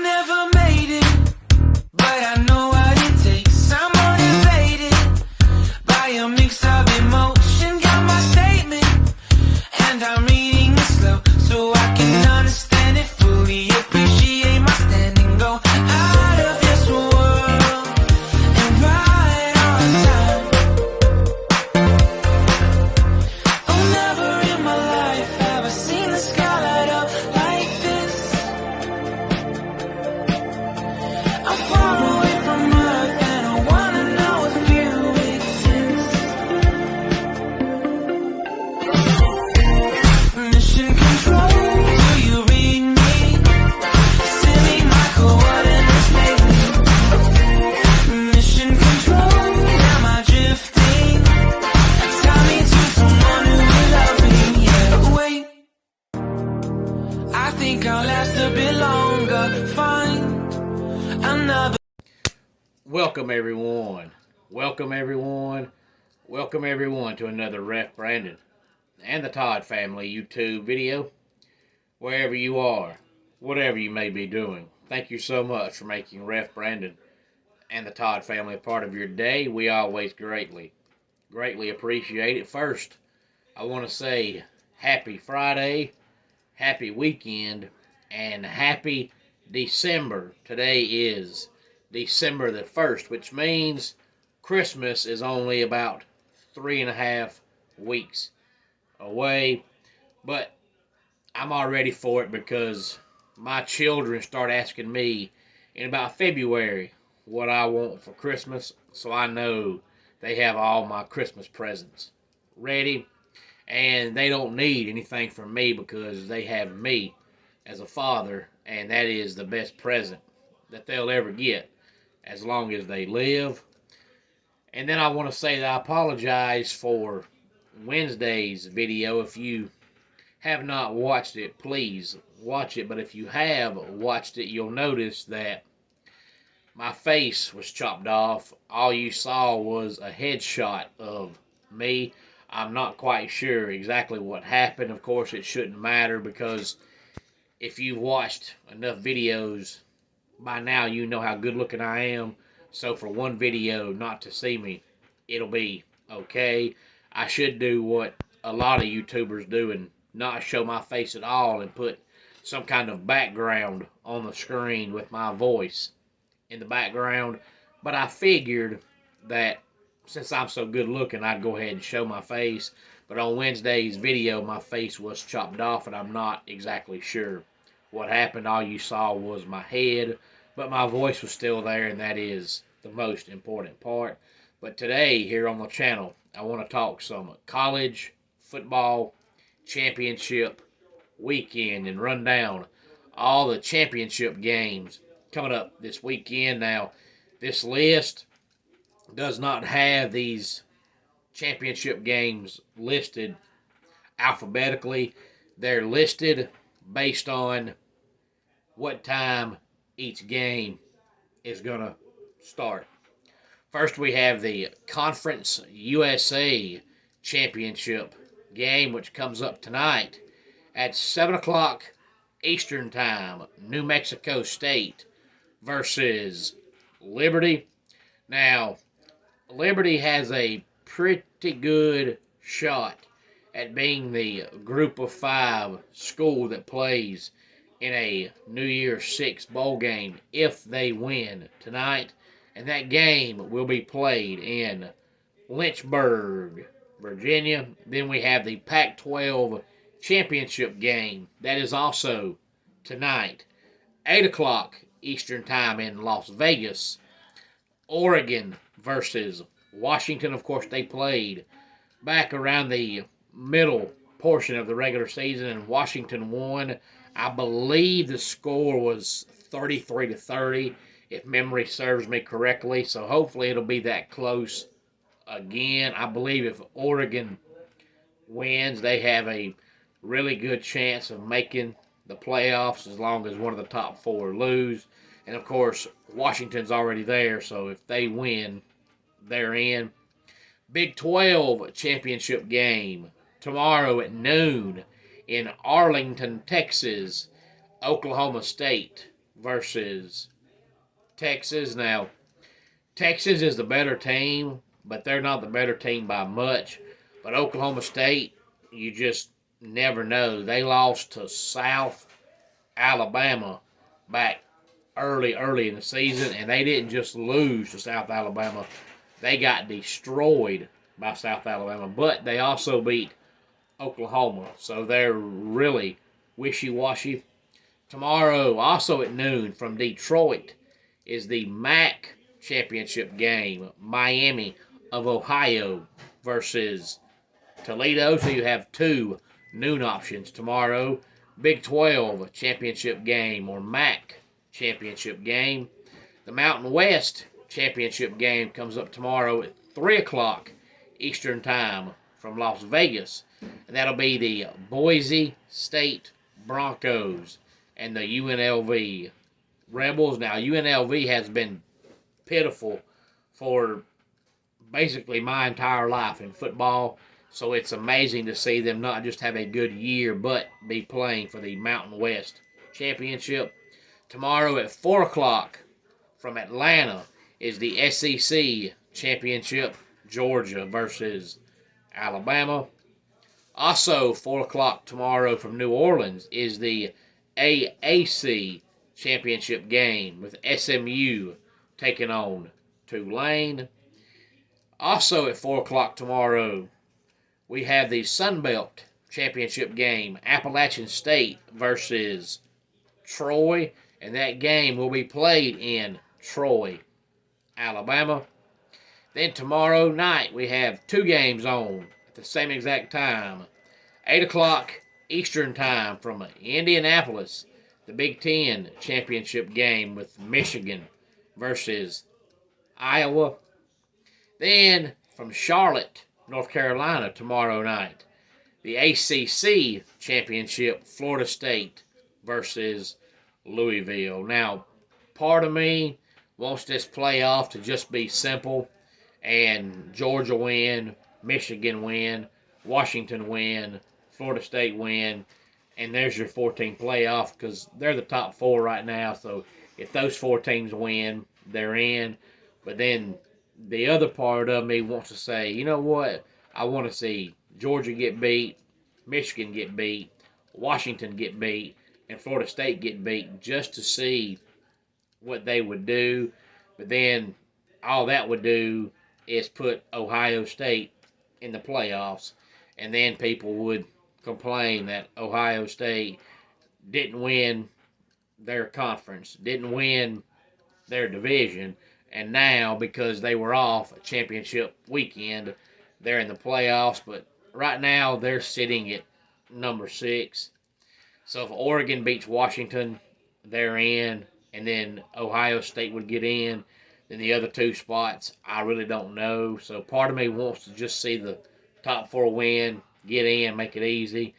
never made it, but I know what it takes. I'm motivated by a mix of emotion. Got my statement, and I'm reading it slow so I can understand it fully. Appreciate my standing, go out of this world and right on time. Oh, never in my life have I seen the sky light up like this. I'm far away from Earth and I wanna know if you exist. Mission control, do you read me? Send me my coordinates lately. Mission control, am I drifting? Tie me to someone who will love me, yeah. Wait, I think I'll last a bit longer. Find another. Welcome everyone. Welcome everyone. Welcome everyone to another Ref Brandon and the Todd family YouTube video. Wherever you are, whatever you may be doing, thank you so much for making Ref Brandon and the Todd family a part of your day. We always greatly appreciate it. First, I want to say happy Friday, happy weekend, and happy December. Today is December the 1st, which means Christmas is only about 3.5 weeks away. But I'm all ready for it because my children start asking me in about February what I want for Christmas, so I know they have all my Christmas presents ready, and they don't need anything from me because they have me as a father, and that is the best present that they'll ever get as long as they live. And then I want to say that I apologize for Wednesday's video. If you have not watched it, please watch it. But if you have watched it, you'll notice that my face was chopped off. All you saw was a headshot of me. I'm not quite sure exactly what happened. Of course, it shouldn't matter because if you've watched enough videos by now, you know how good looking I am. So for one video not to see me, it'll be okay. I should do what a lot of YouTubers do and not show my face at all and put some kind of background on the screen with my voice in the background. But I figured that since I'm so good looking, I'd go ahead and show my face. But on Wednesday's video, my face was chopped off and I'm not exactly sure what happened. All you saw was my head, but my voice was still there, and that is the most important part. But today, here on the channel, I want to talk some college football championship weekend and run down all the championship games coming up this weekend. Now, this list does not have these championship games listed alphabetically. They're listed based on what time each game is going to start. First, we have the Conference USA Championship game, which comes up tonight at 7 o'clock Eastern Time. New Mexico State versus Liberty. Now, Liberty has a pretty good shot at being the Group of 5 school that plays in a New Year's Six bowl game if they win tonight. And that game will be played in Lynchburg, Virginia. Then we have the Pac-12 championship game. That is also tonight, 8 o'clock Eastern Time in Las Vegas. Oregon versus Washington. Of course, they played back around the middle portion of the regular season, and Washington won. I believe the score was 33-30, if memory serves me correctly. So hopefully it'll be that close again. I believe if Oregon wins, they have a really good chance of making the playoffs as long as one of the top 4 lose. And of course, Washington's already there, so if they win, they're in. Big 12 championship game tomorrow at noon in Arlington, Texas. Oklahoma State versus Texas. Now, Texas is the better team, but they're not the better team by much. But Oklahoma State, you just never know. They lost to South Alabama back early in the season, and they didn't just lose to South Alabama. They got destroyed by South Alabama, but they also beat Oklahoma, so they're really wishy-washy. Tomorrow, also at noon, from Detroit, is the MAC championship game. Miami of Ohio versus Toledo. So you have two noon options tomorrow. Big 12 championship game or MAC championship game. The Mountain West championship game comes up tomorrow at 3 o'clock Eastern Time from Las Vegas. And that'll be the Boise State Broncos and the UNLV Rebels. Now, UNLV has been pitiful for basically my entire life in football. So it's amazing to see them not just have a good year, but be playing for the Mountain West Championship. Tomorrow at 4 o'clock from Atlanta is the SEC Championship, Georgia versus Alabama. Also, 4 o'clock tomorrow from New Orleans is the AAC Championship game with SMU taking on Tulane. Also at 4 o'clock tomorrow, we have the Sun Belt Championship game, Appalachian State versus Troy, and that game will be played in Troy, Alabama. Then tomorrow night, we have two games on at the same exact time. 8 o'clock Eastern Time from Indianapolis, the Big Ten Championship game with Michigan versus Iowa. Then from Charlotte, North Carolina tomorrow night, the ACC Championship, Florida State versus Louisville. Now, part of me wants this playoff to just be simple and Georgia win, Michigan win, Washington win, Florida State win, and there's your 14 playoff because they're the top four right now. So if those four teams win, they're in. But then the other part of me wants to say, you know what? I want to see Georgia get beat, Michigan get beat, Washington get beat, and Florida State get beat just to see what they would do. But then all that would do is put Ohio State in the playoffs, and then people would complain that Ohio State didn't win their conference, didn't win their division, and now because they were off a championship weekend, they're in the playoffs. But right now they're sitting at number 6. So if Oregon beats Washington, they're in, and then Ohio State would get in. Then the other two spots, I really don't know. So part of me wants to just see the top 4 win, get in, make it easy.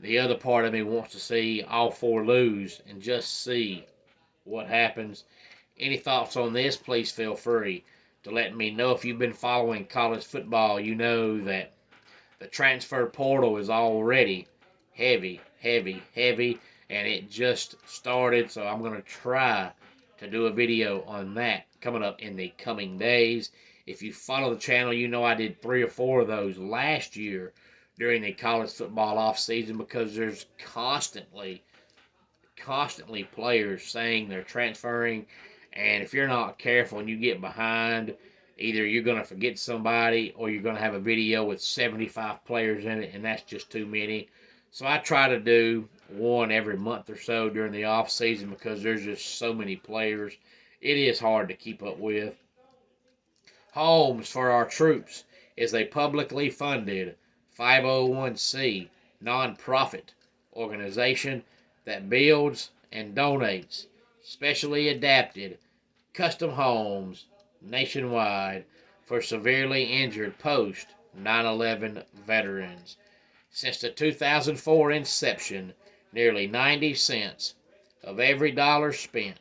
The other part of me wants to see all 4 lose and just see what happens. Any thoughts on this, please feel free to let me know. If you've been following college football, you know that the transfer portal is already heavy, and it just started. So I'm going to try to do a video on that coming up in the coming days. If you follow the channel, you know I did 3 or 4 of those last year during the college football off season because there's constantly players saying they're transferring, and if you're not careful and you get behind, either you're going to forget somebody or you're going to have a video with 75 players in it, and that's just too many. So I try to do one every month or so during the off season because there's just so many players. It is hard to keep up with. Homes for Our Troops is a publicly funded 501c nonprofit organization that builds and donates specially adapted custom homes nationwide for severely injured post 9/11 veterans. Since the 2004 inception, nearly 90 cents of every dollar spent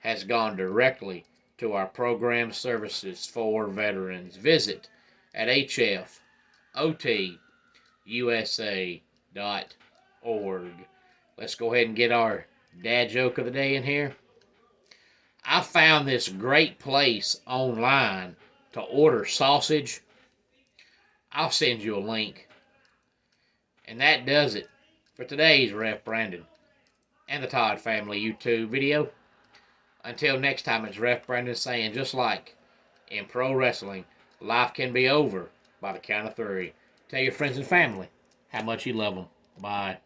has gone directly to our program services for veterans. Visit at hfotusa.org. Let's go ahead and get our dad joke of the day in here. I found this great place online to order sausage. I'll send you a link. And that does it for today's Ref Brandon and the Todd Family YouTube video. Until next time, it's Ref Brandon saying, just like in pro wrestling, life can be over by the count of 3. Tell your friends and family how much you love them. Bye.